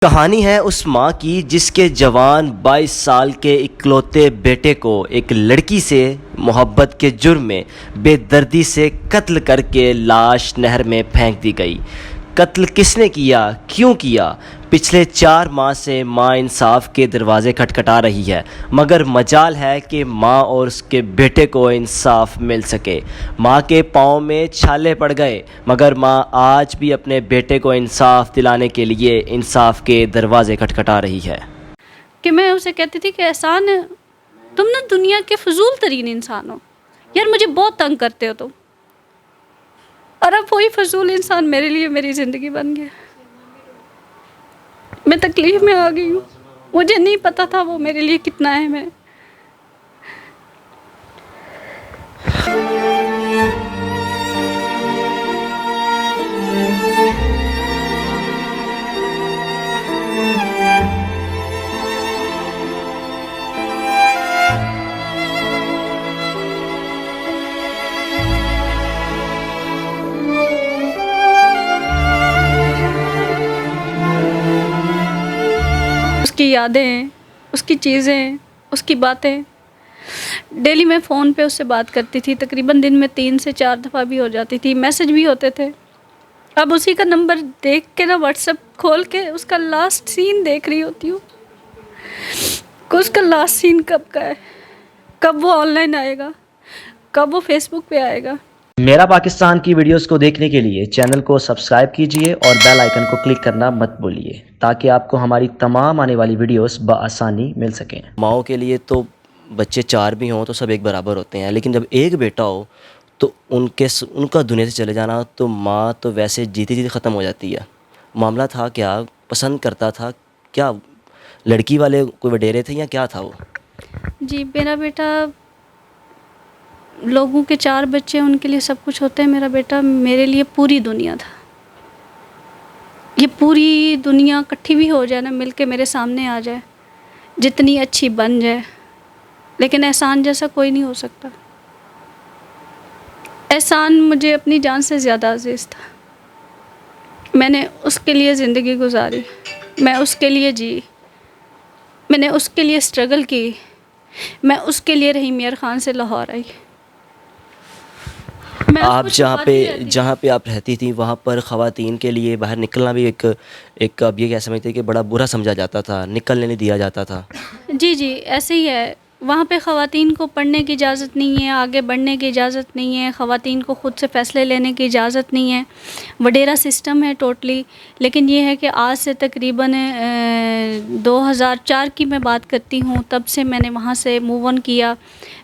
کہانی ہے اس ماں کی جس کے جوان 22 سال کے اکلوتے بیٹے کو ایک لڑکی سے محبت کے جرم میں بے دردی سے قتل کر کے لاش نہر میں پھینک دی گئی۔ قتل کس نے کیا، کیوں کیا؟ پچھلے 4 ماہ سے ماں انصاف کے دروازے کھٹکھٹا رہی ہے، مگر مجال ہے کہ ماں اور اس کے بیٹے کو انصاف مل سکے۔ ماں کے پاؤں میں چھالے پڑ گئے، مگر ماں آج بھی اپنے بیٹے کو انصاف دلانے کے لیے انصاف کے دروازے کھٹکھٹا رہی ہے۔ کہ میں اسے کہتی تھی کہ احسان تم نا دنیا کے فضول ترین انسان ہو یار، مجھے بہت تنگ کرتے ہو تم، اور اب وہی فضول انسان میرے لیے میری زندگی بن گیا۔ میں تکلیف میں آ گئی ہوں، مجھے نہیں پتا تھا وہ میرے لیے کتنا اہم ہے۔ اس کی یادیں، اس کی چیزیں، اس کی باتیں، ڈیلی میں فون پہ اس سے بات کرتی تھی، تقریباً دن میں 3 سے 4 دفعہ بھی ہو جاتی تھی، میسج بھی ہوتے تھے۔ اب اسی کا نمبر دیکھ کے نا واٹس ایپ کھول کے اس کا لاسٹ سین دیکھ رہی ہوتی ہوں کہ اس کا لاسٹ سین کب کا ہے، کب وہ آن لائن آئے گا، کب وہ فیس بک پہ آئے گا۔ میرا پاکستان کی ویڈیوز کو دیکھنے کے لیے چینل کو سبسکرائب کیجئے اور بیل آئیکن کو کلک کرنا مت بھولیے تاکہ آپ کو ہماری تمام آنے والی ویڈیوز بآسانی مل سکیں۔ ماؤں کے لیے تو بچے 4 بھی ہوں تو سب ایک برابر ہوتے ہیں، لیکن جب ایک بیٹا ہو تو ان کا دنیا سے چلے جانا تو ماں تو ویسے جیتی جیتی ختم ہو جاتی ہے۔ معاملہ تھا کیا، پسند کرتا تھا کیا، لڑکی والے کوئی وڈیرے تھے یا کیا تھا وہ؟ جی میرا بیٹا، لوگوں کے 4 بچے ان کے لیے سب کچھ ہوتے ہیں، میرا بیٹا میرے لیے پوری دنیا تھا۔ یہ پوری دنیا اکٹھی بھی ہو جائے نا، مل کے میرے سامنے آ جائے، جتنی اچھی بن جائے، لیکن احسان جیسا کوئی نہیں ہو سکتا۔ احسان مجھے اپنی جان سے زیادہ عزیز تھا۔ میں نے اس کے لیے زندگی گزاری، میں اس کے لیے جی، میں نے اس کے لیے اسٹرگل کی، میں اس کے لیے رہی میر خان سے لاہور آئی۔ آپ جہاں پہ آپ رہتی تھیں وہاں پر خواتین کے لیے باہر نکلنا بھی ایک اب یہ کہہ سمجھتے ہیں کہ بڑا برا سمجھا جاتا تھا، نکلنے نہیں دیا جاتا تھا۔ جی ایسے ہی ہے، وہاں پہ خواتین کو پڑھنے کی اجازت نہیں ہے، آگے بڑھنے کی اجازت نہیں ہے، خواتین کو خود سے فیصلے لینے کی اجازت نہیں ہے، وڈیرا سسٹم ہے ٹوٹلی۔ لیکن یہ ہے کہ آج سے تقریباً 2004 کی میں بات کرتی ہوں، تب سے میں نے وہاں سے موو آن کیا۔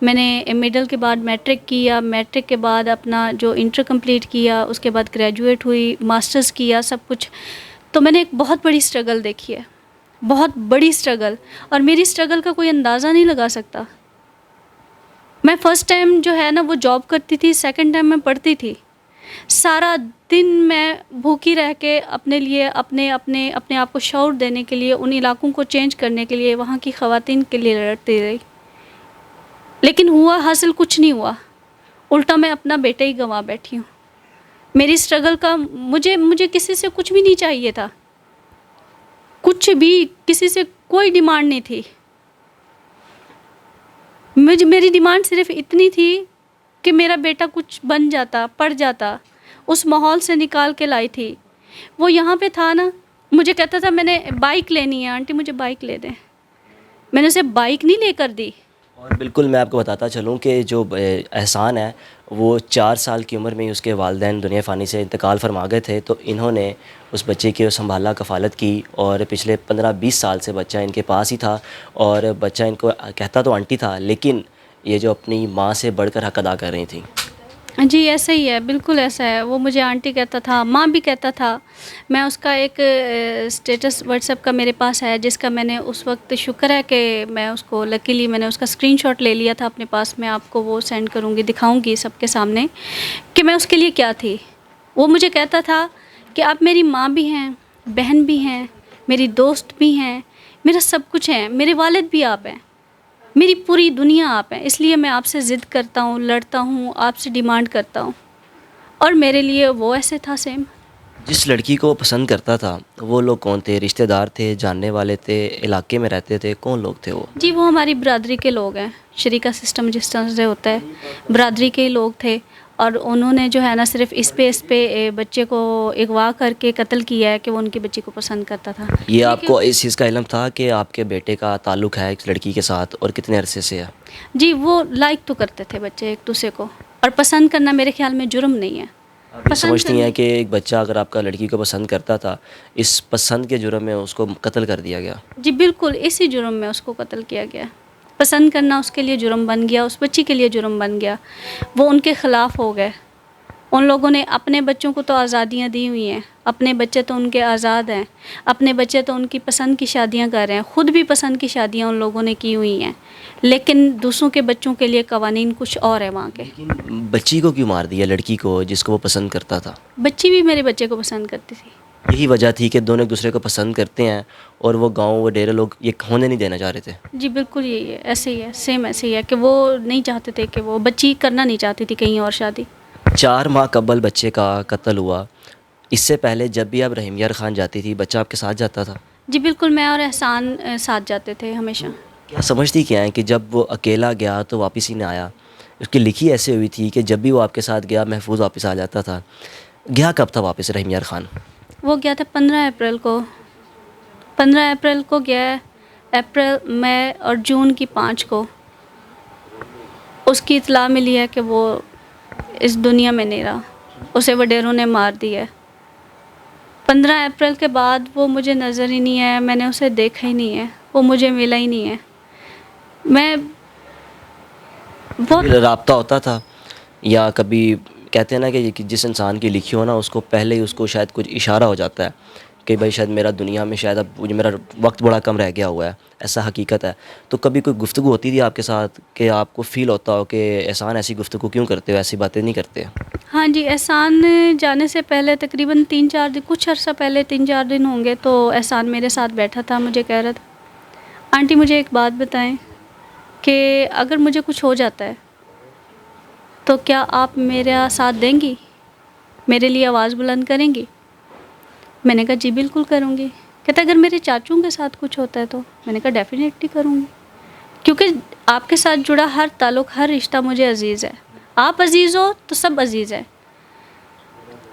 میں نے مڈل کے بعد میٹرک کیا، میٹرک کے بعد اپنا جو انٹر کمپلیٹ کیا، اس کے بعد گریجویٹ ہوئی، ماسٹرز کیا، سب کچھ۔ تو میں نے ایک بہت بڑی اسٹرگل دیکھی ہے، بہت بڑی اسٹرگل، اور میری اسٹرگل کا کوئی اندازہ نہیں لگا سکتا۔ میں فرسٹ ٹائم جو ہے نا وہ جاب کرتی تھی، سیکنڈ ٹائم میں پڑھتی تھی، سارا دن میں بھوکی رہ کے اپنے لیے اپنے آپ کو شعور دینے کے لیے، ان علاقوں کو چینج کرنے کے لیے، وہاں کی خواتین کے لیے لڑتی رہی، لیکن ہوا حاصل کچھ نہیں ہوا، الٹا میں اپنا بیٹا ہی گنوا بیٹھی ہوں۔ میری اسٹرگل کا مجھے کسی سے کچھ بھی نہیں چاہیے تھا، کچھ بھی، کسی سے کوئی ڈیمانڈ نہیں تھی۔ میری ڈیمانڈ صرف اتنی تھی کہ میرا بیٹا کچھ بن جاتا، پڑھ جاتا، اس ماحول سے نکال کے لائی تھی۔ وہ یہاں پہ تھا نا، مجھے کہتا تھا میں نے بائک لینی ہے، آنٹی مجھے بائک لے دیں، میں نے اسے بائک نہیں لے کر دی۔ اور بالکل میں آپ کو بتاتا چلوں کہ جو احسان ہے وہ 4 سال کی عمر میں ہی اس کے والدین دنیا فانی سے انتقال فرما گئے تھے، تو انہوں نے اس بچے کی سنبھالا، کفالت کی، اور پچھلے 15-20 سال سے بچہ ان کے پاس ہی تھا، اور بچہ ان کو کہتا تو آنٹی تھا، لیکن یہ جو اپنی ماں سے بڑھ کر حق ادا کر رہی تھیں۔ جی ایسا ہی ہے، بالکل ایسا ہے، وہ مجھے آنٹی کہتا تھا، ماں بھی کہتا تھا۔ میں اس کا ایک اسٹیٹس واٹس ایپ کا میرے پاس ہے، جس کا میں نے اس وقت، شکر ہے کہ میں اس کو لکیلی میں نے اس کا اسکرین شاٹ لے لیا تھا اپنے پاس، میں آپ کو وہ سینڈ کروں گی، دکھاؤں گی سب کے سامنے کہ میں اس کے لیے کیا تھی۔ وہ مجھے کہتا تھا کہ آپ میری ماں بھی ہیں، بہن بھی ہیں، میری دوست بھی ہیں، میرا سب کچھ ہے، میرے والد بھی آپ ہیں، میری پوری دنیا آپ ہیں، اس لیے میں آپ سے ضد کرتا ہوں، لڑتا ہوں، آپ سے ڈیمانڈ کرتا ہوں، اور میرے لیے وہ ایسے تھا سیم۔ جس لڑکی کو وہ پسند کرتا تھا وہ لوگ کون تھے؟ رشتہ دار تھے، جاننے والے تھے، علاقے میں رہتے تھے، کون لوگ تھے وہ؟ جی وہ ہماری برادری کے لوگ ہیں، شریکہ سسٹم جس طرح سے ہوتا ہے، برادری کے ہی لوگ تھے، اور انہوں نے جو ہے نا صرف اس پہ بچے کو اغوا کر کے قتل کیا ہے کہ وہ ان کی بچی کو پسند کرتا تھا. یہ آپ کو اس چیز کا علم تھا کہ آپ کے بیٹے کا تعلق ہے ایک لڑکی کے ساتھ، اور کتنے عرصے سے ہے؟ جی وہ لائک تو کرتے تھے بچے ایک دوسرے کو، اور پسند کرنا میرے خیال میں جرم نہیں ہے. آپ یہ سمجھتی ہیں کہ ایک بچہ اگر آپ کا لڑکی کو پسند کرتا تھا، اس پسند کے جرم میں اس کو قتل کر دیا گیا؟ جی بالکل اسی جرم میں اس کو قتل کیا گیا. پسند کرنا اس کے لیے جرم بن گیا، اس بچی کے لیے جرم بن گیا، وہ ان کے خلاف ہو گئے. ان لوگوں نے اپنے بچوں کو تو آزادیاں دی ہوئی ہیں، اپنے بچے تو ان کے آزاد ہیں، اپنے بچے تو ان کی پسند کی شادیاں کر رہے ہیں، خود بھی پسند کی شادیاں ان لوگوں نے کی ہوئی ہیں، لیکن دوسروں کے بچوں کے لیے قوانین کچھ اور ہیں وہاں کے. لیکن بچی کو کیوں مار دیا، لڑکی کو جس کو وہ پسند کرتا تھا؟ بچی بھی میرے بچے کو پسند کرتی تھی. یہی وجہ تھی کہ دونوں ایک دوسرے کو پسند کرتے ہیں، اور وہ گاؤں وہ ڈیرے لوگ یہ ہونے نہیں دینا چاہ رہے تھے؟ جی بالکل یہی ہے، ایسے ہی ہے، سیم ایسے ہی ہے کہ وہ نہیں چاہتے تھے کہ وہ بچی کرنا نہیں چاہتی تھی کہیں اور شادی. 4 ماہ قبل بچے کا قتل ہوا، اس سے پہلے جب بھی آپ رحیم یار خان جاتی تھی بچہ آپ کے ساتھ جاتا تھا؟ جی بالکل میں اور احسان ساتھ جاتے تھے ہمیشہ. کیا سمجھتی کیا ہے کہ جب وہ اکیلا گیا تو واپس ہی نہ آیا؟ اس کی لکھی ایسے ہوئی تھی کہ جب بھی وہ آپ کے ساتھ گیا محفوظ واپس آ جاتا تھا. گیا کب تھا واپس رحیم یار خان؟ وہ گیا تھا 15 اپریل کو، 15 اپریل کو گیا ہے. اپریل، مئی اور جون کی 5 کو اس کی اطلاع ملی ہے کہ وہ اس دنیا میں نہیں رہا، اسے وڈیروں نے مار دیا ہے. 15 اپریل کے بعد وہ مجھے نظر ہی نہیں ہے، میں نے اسے دیکھا ہی نہیں ہے، وہ مجھے ملا ہی نہیں ہے. میں بہت رابطہ ہوتا تھا یا کبھی کہتے ہیں نا کہ جس انسان کی لکھی ہو نا اس کو پہلے ہی اس کو شاید کچھ اشارہ ہو جاتا ہے کہ بھائی شاید میرا دنیا میں شاید اب میرا وقت بڑا کم رہ گیا ہوا ہے، ایسا حقیقت ہے. تو کبھی کوئی گفتگو ہوتی تھی آپ کے ساتھ کہ آپ کو فیل ہوتا ہو کہ احسان ایسی گفتگو کیوں کرتے ہو، ایسی باتیں نہیں کرتے؟ ہاں جی، احسان جانے سے پہلے تقریباً 3-4 دن، کچھ عرصہ پہلے 3-4 دن ہوں گے، تو احسان میرے ساتھ بیٹھا تھا، مجھے کہہ رہا تھا آنٹی مجھے ایک بات بتائیں کہ اگر مجھے کچھ ہو جاتا ہے تو کیا آپ میرا ساتھ دیں گی، میرے لیے آواز بلند کریں گی؟ میں نے کہا جی بالکل کروں گی. کہتا اگر میرے چاچوں کے ساتھ کچھ ہوتا ہے تو؟ میں نے کہا ڈیفینیٹلی کروں گی، کیونکہ آپ کے ساتھ جڑا ہر تعلق، ہر رشتہ مجھے عزیز ہے. آپ عزیز ہو تو سب عزیز ہے.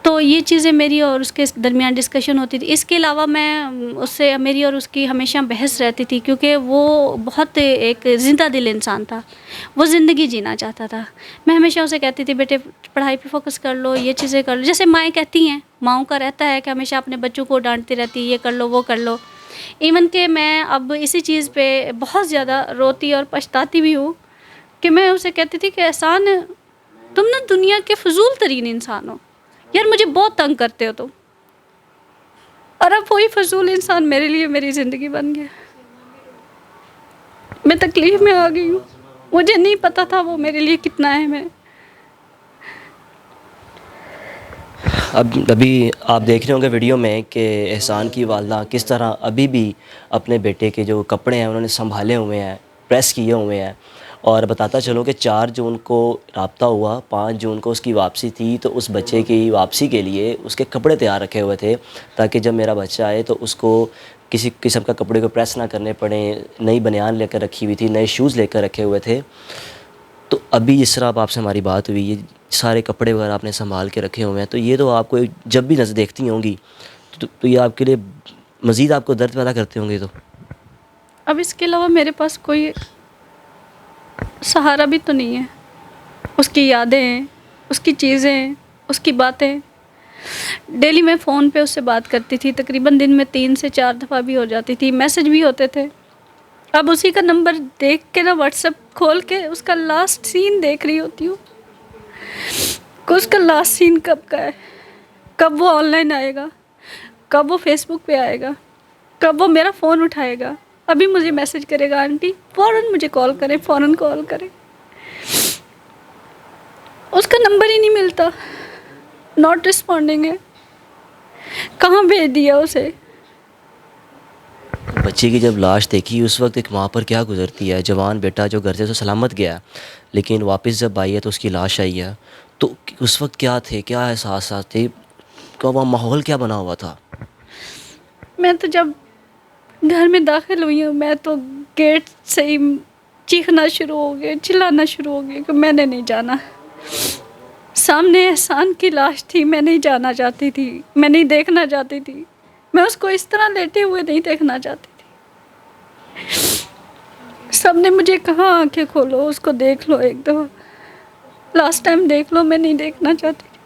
تو یہ چیزیں میری اور اس کے درمیان ڈسکشن ہوتی تھی. اس کے علاوہ میں اس سے، میری اور اس کی ہمیشہ بحث رہتی تھی، کیونکہ وہ بہت ایک زندہ دل انسان تھا، وہ زندگی جینا چاہتا تھا. میں ہمیشہ اسے کہتی تھی بیٹے پڑھائی پہ فوکس کر لو، یہ چیزیں کر لو، جیسے مائیں کہتی ہیں، ماؤں کا رہتا ہے کہ ہمیشہ اپنے بچوں کو ڈانٹتی رہتی، یہ کر لو وہ کر لو. ایون کہ میں اب اسی چیز پہ بہت زیادہ روتی اور پچھتاتی بھی ہوں کہ میں اسے کہتی تھی کہ احسان تم نا دنیا کے فضول ترین انسان ہو یار، مجھے بہت تنگ کرتے ہو تم. اور اب وہی فضول انسان میرے لیے میری زندگی بن گیا. میں تکلیف میں آ گئی ہوں، مجھے نہیں پتا تھا وہ میرے لیے کتنا اہم ہے. ابھی آپ دیکھ رہے ہوں گے ویڈیو میں کہ احسان کی والدہ کس طرح ابھی بھی اپنے بیٹے کے جو کپڑے ہیں انہوں نے سنبھالے ہوئے ہیں، پریس کیے ہوئے ہیں. اور بتاتا چلوں کہ 4 جون کو رابطہ ہوا، 5 جون کو اس کی واپسی تھی، تو اس بچے کی واپسی کے لیے اس کے کپڑے تیار رکھے ہوئے تھے تاکہ جب میرا بچہ آئے تو اس کو کسی قسم کا کپڑے کو پریس نہ کرنے پڑیں. نئی بنیان لے کر رکھی ہوئی تھی، نئے شوز لے کر رکھے ہوئے تھے. تو ابھی جس طرح اب آپ سے ہماری بات ہوئی، یہ سارے کپڑے وغیرہ آپ نے سنبھال کے رکھے ہوئے ہیں، تو یہ تو آپ کو جب بھی نظر دیکھتی ہوں گی تو یہ آپ کے لیے مزید آپ کو درد پیدا کرتے ہوں گے. تو اب اس کے علاوہ میرے پاس کوئی سہارا بھی تو نہیں ہے. اس کی یادیں، اس کی چیزیں، اس کی باتیں. ڈیلی میں فون پہ اس سے بات کرتی تھی، تقریباً دن میں 3 سے 4 دفعہ بھی ہو جاتی تھی، میسج بھی ہوتے تھے. اب اسی کا نمبر دیکھ کے نا واٹس ایپ کھول کے اس کا لاسٹ سین دیکھ رہی ہوتی ہوں کہ اس کا لاسٹ سین کب کا ہے، کب وہ آن لائن آئے گا، کب وہ فیس بک پہ آئے گا، کب وہ میرا فون اٹھائے گا. ابھی مجھے میسج کرے گا آنٹی فوراً مجھے کال کریں، فوراً کال کریں. اس کا نمبر ہی نہیں ملتا، ناٹ رسپونڈنگ ہے. کہاں بھیج دیا اسے؟ بچے کی جب لاش دیکھی اس وقت ایک ماں پر کیا گزرتی ہے؟ جوان بیٹا جو گھر سے تو سلامت گیا، لیکن واپس جب آئی ہے تو اس کی لاش آئی ہے، تو اس وقت کیا تھے، کیا احساسات تھے؟ کا وہاں ماحول کیا بنا ہوا تھا؟ میں تو جب گھر میں داخل ہوئی ہوں میں تو گیٹ سے ہی چیخنا شروع ہو گیا، چلانا شروع ہو گیا کہ میں نے نہیں جانا. سامنے احسان کی لاش تھی، میں نہیں جانا چاہتی تھی، میں نہیں دیکھنا چاہتی تھی، میں اس کو اس طرح لیٹے ہوئے نہیں دیکھنا چاہتی تھی. سب نے مجھے کہا آنکھیں کھولو، اس کو دیکھ لو ایک دفعہ، لاسٹ ٹائم دیکھ لو، میں نہیں دیکھنا چاہتی تھی.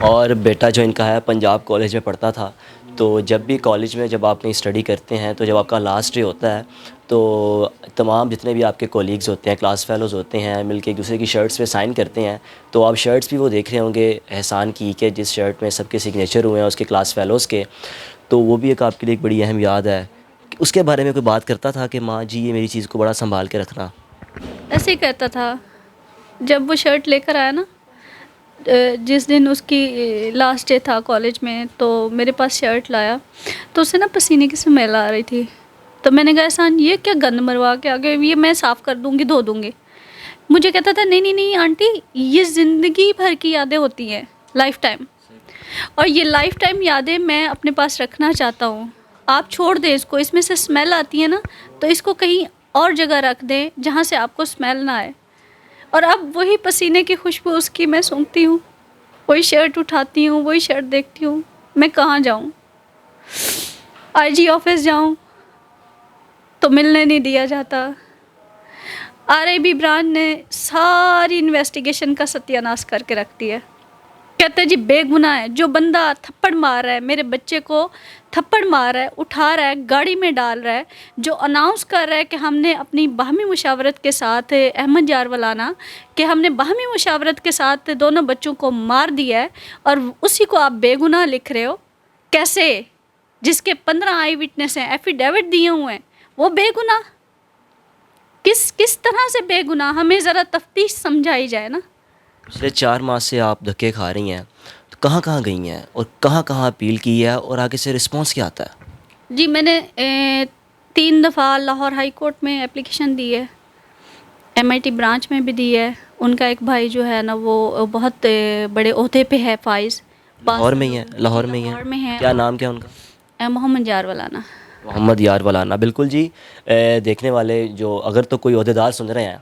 اور بیٹا جو ان کا ہے پنجاب کالج میں پڑھتا تھا، تو جب بھی کالج میں جب آپ کہیں اسٹڈی کرتے ہیں تو جب آپ کا لاسٹ ڈے ہوتا ہے تو تمام جتنے بھی آپ کے کولیگز ہوتے ہیں، کلاس فیلوز ہوتے ہیں، مل کے ایک دوسرے کی شرٹس پہ سائن کرتے ہیں. تو آپ شرٹس بھی وہ دیکھ رہے ہوں گے احسان کی کہ جس شرٹ میں سب کے سگنیچر ہوئے ہیں اس کے کلاس فیلوز کے، تو وہ بھی ایک آپ کے لیے ایک بڑی اہم یاد ہے. اس کے بارے میں کوئی بات کرتا تھا کہ ماں جی یہ میری چیز کو بڑا سنبھال کے رکھنا؟ ایسے ہی کرتا تھا. جب وہ شرٹ لے کر آیا نا، جس دن اس کی لاسٹ ڈے تھا کالج میں، تو میرے پاس شرٹ لایا تو اسے نا پسینے کی سمیل آ رہی تھی. تو میں نے کہا احسان یہ کیا گند مروا کے آگے، یہ میں صاف کر دوں گی، دھو دوں گی. مجھے کہتا تھا نہیں نہیں نہیں آنٹی، یہ زندگی بھر کی یادیں ہوتی ہیں، لائف ٹائم، اور یہ لائف ٹائم یادیں میں اپنے پاس رکھنا چاہتا ہوں. آپ چھوڑ دیں اس کو، اس میں سے اسمیل آتی ہے نا تو اس کو کہیں اور جگہ رکھ دیں جہاں سے آپ کو اسمیل نہ آئے. اور اب وہی پسینے کی خوشبو اس کی میں سونگھتی ہوں، وہی شرٹ اٹھاتی ہوں، وہی شرٹ دیکھتی ہوں. میں کہاں جاؤں، آئی جی آفس جاؤں تو ملنے نہیں دیا جاتا. آر آئی بی برانچ نے ساری انویسٹیگیشن کا ستیہ ناش کر کے رکھ دیا. کہتے ہیں جی بے گناہ ہے، جو بندہ تھپڑ مار رہا ہے، میرے بچے کو تھپڑ مار رہا ہے، اٹھا رہا ہے، گاڑی میں ڈال رہا ہے، جو اناؤنس کر رہا ہے کہ ہم نے اپنی باہمی مشاورت کے ساتھ، احمد یارولانہ، کہ ہم نے باہمی مشاورت کے ساتھ دونوں بچوں کو مار دیا ہے، اور اسی کو آپ بے گناہ لکھ رہے ہو. کیسے؟ جس کے 15 آئی وٹنس ہیں، ایفیڈیوٹ دیے ہوئے ہیں، وہ بے گناہ؟ کس طرح سے بے گناہ؟ ہمیں ذرا تفتیش سمجھائی جائے نا. پچھلے 4 ماہ سے آپ دھکے کھا رہی ہیں، تو کہاں کہاں گئی ہیں اور کہاں کہاں اپیل کی ہے اور آگے سے رسپانس کیا آتا ہے؟ جی میں نے 3 دفعہ لاہور ہائی کورٹ میں اپلیکیشن دی ہے، ایم آئی ٹی برانچ میں بھی دی ہے. ان کا ایک بھائی جو ہے نا وہ بہت بڑے عہدے پہ ہے، فائز لاہور میں ہی ہے؟ لاہور میں ہی لاہور میں ہے؟ ہے. کیا نام کیا ان کا؟ محمد یارولانہ. محمد یارولانہ. بالکل جی. دیکھنے والے جو اگر تو کوئی عہدیدار سن رہے ہیں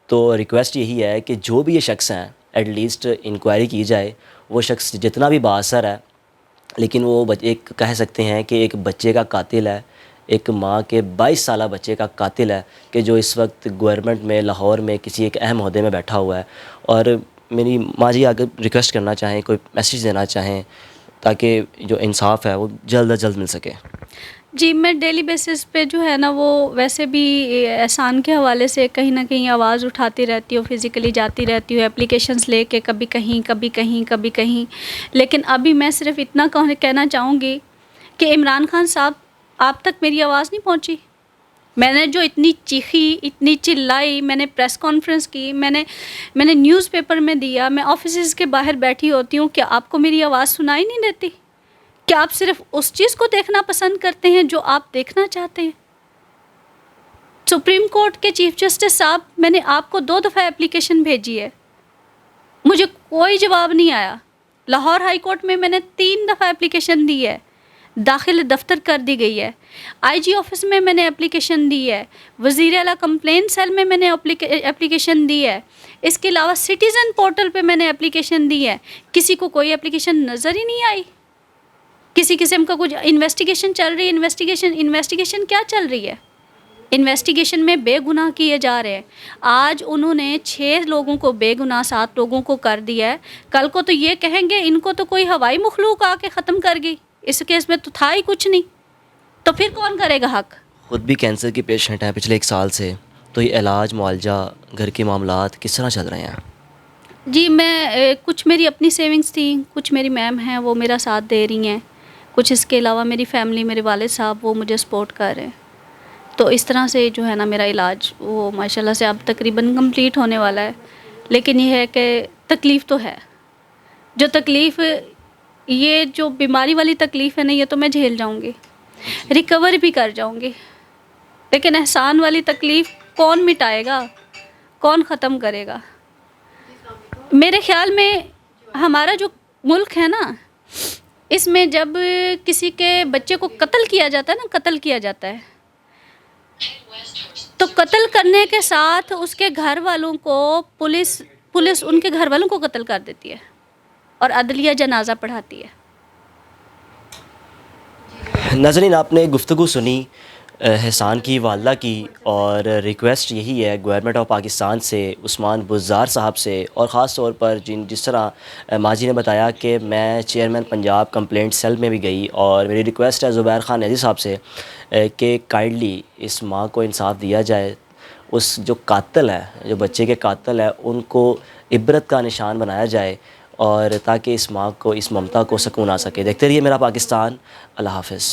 تو ریکویسٹ یہی ہے کہ جو بھی یہ شخص ہیں ایٹ لیسٹ انکوائری کی جائے. وہ شخص جتنا بھی بااثر ہے، لیکن وہ ایک کہہ سکتے ہیں کہ ایک بچے کا قاتل ہے، ایک ماں کے 22 سالہ بچے کا قاتل ہے، کہ جو اس وقت گورنمنٹ میں لاہور میں کسی ایک اہم عہدے میں بیٹھا ہوا ہے. اور میری ماں جی اگر ریکویسٹ کرنا چاہیں، کوئی میسیج دینا چاہیں تاکہ جو انصاف ہے وہ جلد از جلد مل سکے. جی میں ڈیلی بیسس پہ جو ہے نا وہ ویسے بھی احسان کے حوالے سے کہیں نہ کہیں آواز اٹھاتی رہتی ہوں، فزیکلی جاتی رہتی ہوں اپلیکیشنز لے کے، کبھی کہیں کبھی کہیں کبھی کہیں. لیکن ابھی میں صرف اتنا کہنا چاہوں گی کہ عمران خان صاحب آپ تک میری آواز نہیں پہنچی. میں نے جو اتنی چیخی، اتنی چلائی، میں نے پریس کانفرنس کی، میں نے نیوز پیپر میں دیا، میں آفیسز کے باہر بیٹھی ہوتی ہوں، کیا آپ کو میری آواز سنائی نہیں دیتی؟ کیا آپ صرف اس چیز کو دیکھنا پسند کرتے ہیں جو آپ دیکھنا چاہتے ہیں؟ سپریم کورٹ کے چیف جسٹس صاحب، میں نے آپ کو 2 دفعہ اپلیکیشن بھیجی ہے، مجھے کوئی جواب نہیں آیا. لاہور ہائی کورٹ میں نے 3 دفعہ اپلیکیشن دی ہے، داخل دفتر کر دی گئی ہے. آئی جی آفس میں نے اپلیکیشن دی ہے، وزیر اعلیٰ کمپلین سیل میں نے اپلیکیشن دی ہے. اس کے علاوہ سٹیزن پورٹل پہ میں نے اپلیکیشن دی ہے. کسی کو کوئی اپلیکیشن نظر ہی نہیں آئی. کسی قسم کا کچھ انویسٹیگیشن چل رہی ہے. انویسٹیگیشن کیا چل رہی ہے؟ انویسٹیگیشن میں بے گناہ کیے جا رہے ہیں. آج انہوں نے 6 لوگوں کو بے گناہ 7 لوگوں کو کر دیا ہے. کل کو تو یہ کہیں گے ان کو تو کوئی ہوائی مخلوق آ کے ختم کر گئی، اس کیس میں تو تھا ہی کچھ نہیں. تو پھر کون کرے گا حق؟ خود بھی کینسر کی پیشنٹ ہیں پچھلے 1 سال سے، تو یہ علاج، معالجہ، گھر کے معاملات کس طرح چل رہے ہیں؟ جی میں کچھ میری اپنی سیونگز تھیں، کچھ میری میم ہیں وہ میرا ساتھ دے رہی ہیں، کچھ اس کے علاوہ میری فیملی، میرے والد صاحب وہ مجھے سپورٹ کر رہے ہیں. تو اس طرح سے جو ہے نا میرا علاج وہ ماشاءاللہ سے اب تقریباً کمپلیٹ ہونے والا ہے. لیکن یہ ہے کہ تکلیف تو ہے، جو تکلیف، یہ جو بیماری والی تکلیف ہے نا، یہ تو میں جھیل جاؤں گی، ریکور بھی کر جاؤں گی. لیکن احسان والی تکلیف کون مٹائے گا، کون ختم کرے گا؟ میرے خیال میں ہمارا جو ملک ہے نا، اس میں جب کسی کے بچے کو قتل کیا جاتا ہے نا، قتل کیا جاتا ہے، تو قتل کرنے کے ساتھ اس کے گھر والوں کو پولیس ان کے گھر والوں کو قتل کر دیتی ہے اور عدلیہ جنازہ پڑھاتی ہے۔ ناظرین، آپ نے گفتگو سنی احسان کی والدہ کی، اور ریکویسٹ یہی ہے گورنمنٹ آف پاکستان سے، عثمان بزدار صاحب سے، اور خاص طور پر جس طرح ماجی نے بتایا کہ میں چیئرمین پنجاب کمپلینٹ سیل میں بھی گئی، اور میری ریکویسٹ ہے زبیر خان نیازی صاحب سے کہ کائنڈلی اس ماں کو انصاف دیا جائے، اس جو قاتل ہے، جو بچے کے قاتل ہے، ان کو عبرت کا نشان بنایا جائے، اور تاکہ اس ماں کو، اس ممتا کو سکون آ سکے۔ دیکھتے رہیے میرا پاکستان۔ اللہ حافظ۔